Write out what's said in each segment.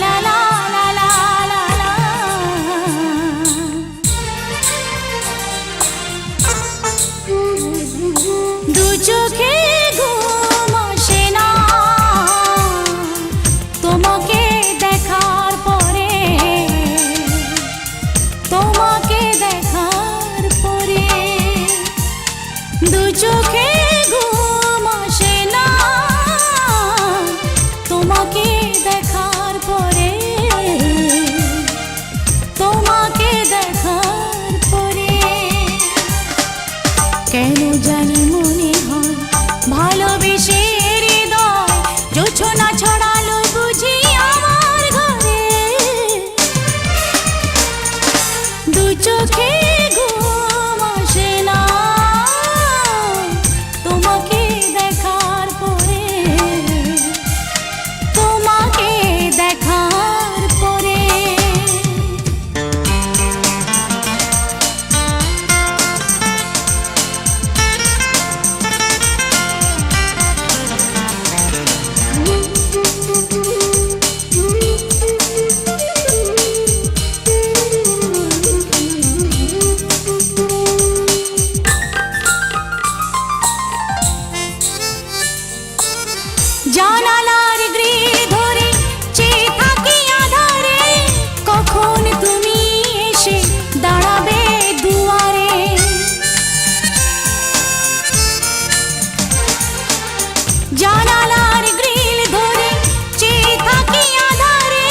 লা লা লা লা লা লা। দু চোখে ঘুম আসে না তোমাকে দেখার পরে, তোমাকে দেখার পরে। দু চোখে ঘুম আসে না তোমাকে দেখার পরে, তোমাকে দেখার পরে। কেন জানি মনে হয় ভালোবেসে হৃদয় জোছনা ছড়ালো বুঝি আমার ঘরে। দু চোখে ঘুম আসে না তোমাকে দেখার পরে, তোমাকে দেখার পরে। জানালার গ্রিল ধরে চেয়ে থাকি আধারে, কখন তুমি এসে দাঁড়াবে দুয়ারে। জানালার গ্রিল ধরে চেয়ে থাকি আধারে,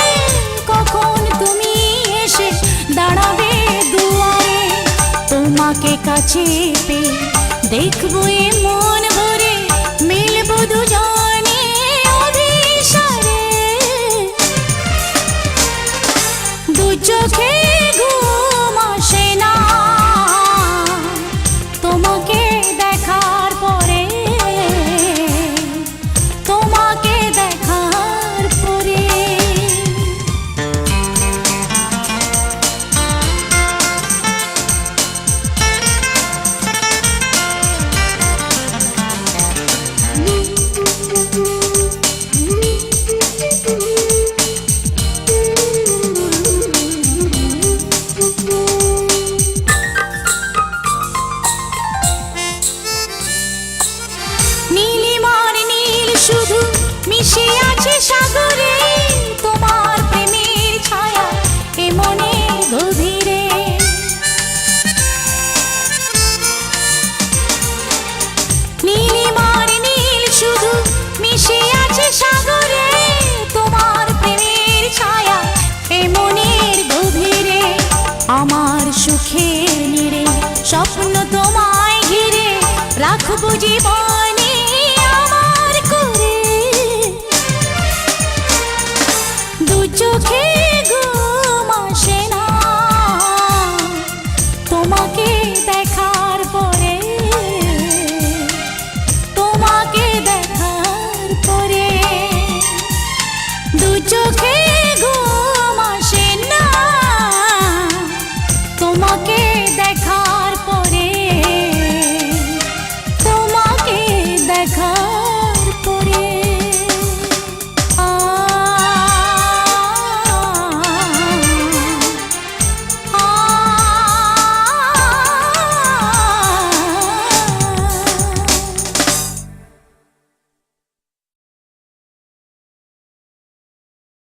কখন তুমি এসে দাঁড়াবে দুয়ারে। তোমাকে কাছে পেয়ে দেখবো এ মন ভরে, মিলবো দুজনে অভিসারে। দু চোখে ঘুম আসে না তোমাকে দেখার পরে, তোমাকে দেখার পরে। নীলিমার নীল শুধু মিশে আছে সাগরে, তোমার প্রেমের ছায়া এ মনের গভীরে। নীলিমার নীল শুধু মিশে আছে সাগরে, তোমার প্রেমের ছায়া এ মনের গভীরে। আমার সুখের নীড়ে স্বপ্ন তোমায় ঘিরে, রাখবো জীবনে আমার করে। দু চোখে ঘুম